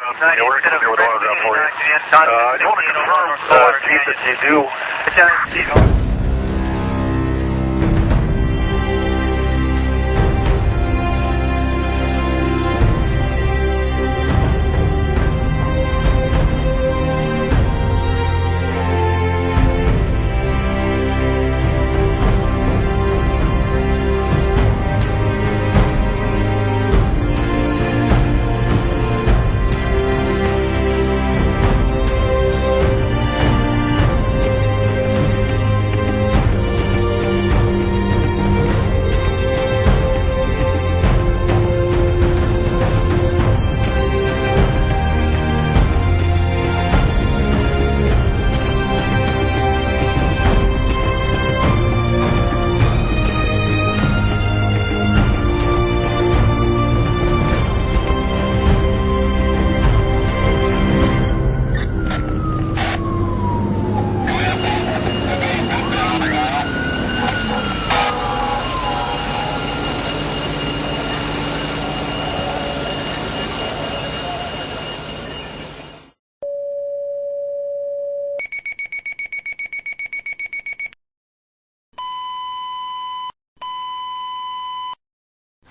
Yeah, we're going to do an auto drop for you. I just want to confirm, Chief, that you do.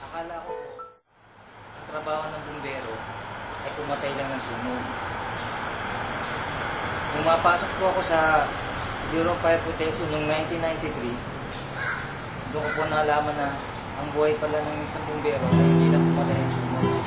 Akala ko po, ang trabaho ng bumbero ay pumatay lang ng sunog. Nung mapasok po ako sa Bureau of Fire Protection noong 1993, doon ko po nalaman na ang buhay pala ng isang bumbero ay hindi lang pumatay ng sunog.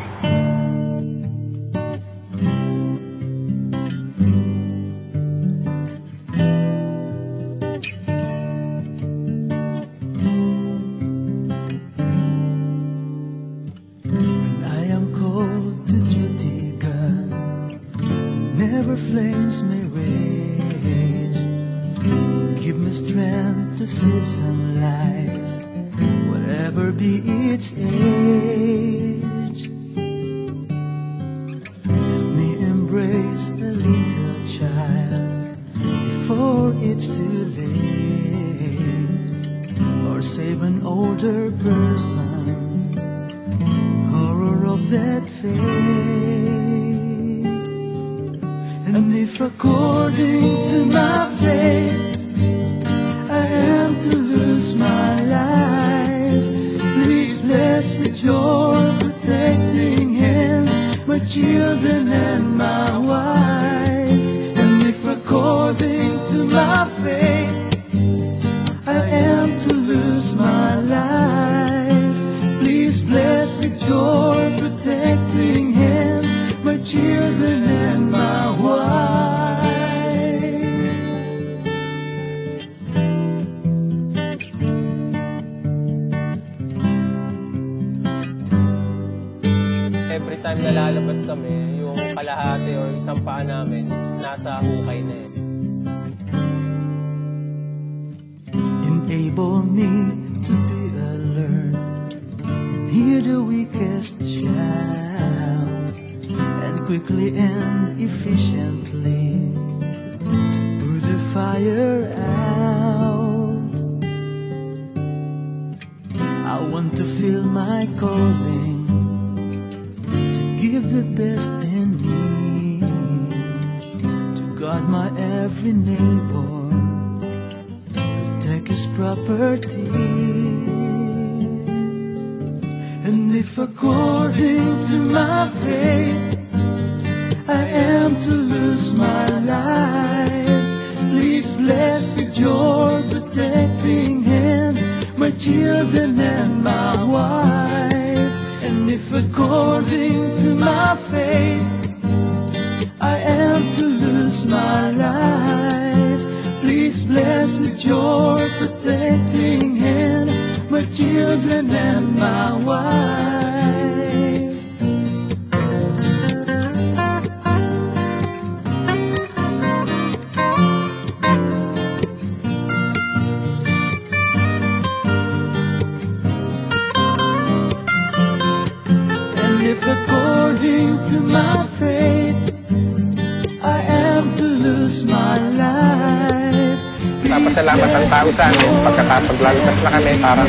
Never flames may rage. Give me strength to save some life, whatever be its age. Let me embrace a little child before it's too late, or save an older person. Horror of that fate. And if according to my fate I am to lose my life, please bless with your protecting hand my children and my wife. And if according to my fate I am to lose my life, please bless with your protecting hand my children and my wife. Every time na lalabas kami, yung kalahati o isang paa namin is nasa hukay na eh. Enable me to be alert and hear the weakest shout, and quickly and efficiently to put the fire out. I want to feel my calling, to give the best in me, to guard my every neighbor, protect his property. And if according to my fate I am to lose my life, please bless with your protecting hand my children and my wife. And if according to my fate I am to lose my life, please bless with your protecting hand my children and my wife. And if according to my fate I am to lose my life, Napasalamat ang tao sa amin pagkatapaglalabas na kami, parang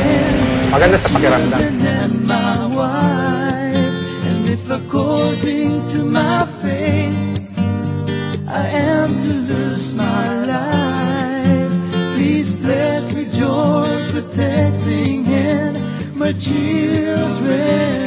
maganda sa pakiramdam. and if according according to my faith, I am to lose my life. Please bless with your protecting hand, my children.